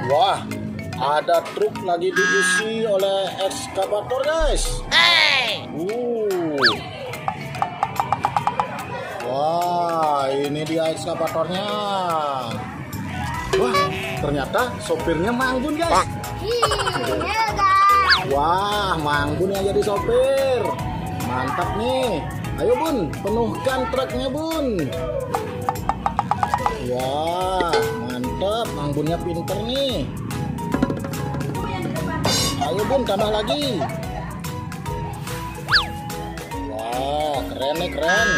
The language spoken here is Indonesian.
Wah, ada truk lagi diisi oleh ekskavator, guys. Wah, ini dia ekskavatornya. Wah, ternyata sopirnya Manggun, guys. Wah, Manggun yang jadi sopir. Mantap nih. Ayo Bun, penuhkan truknya Bun. Wah, mantap. Manggunnya pinter nih. Ayo Bun, tambah lagi. Wah, keren nih, keren.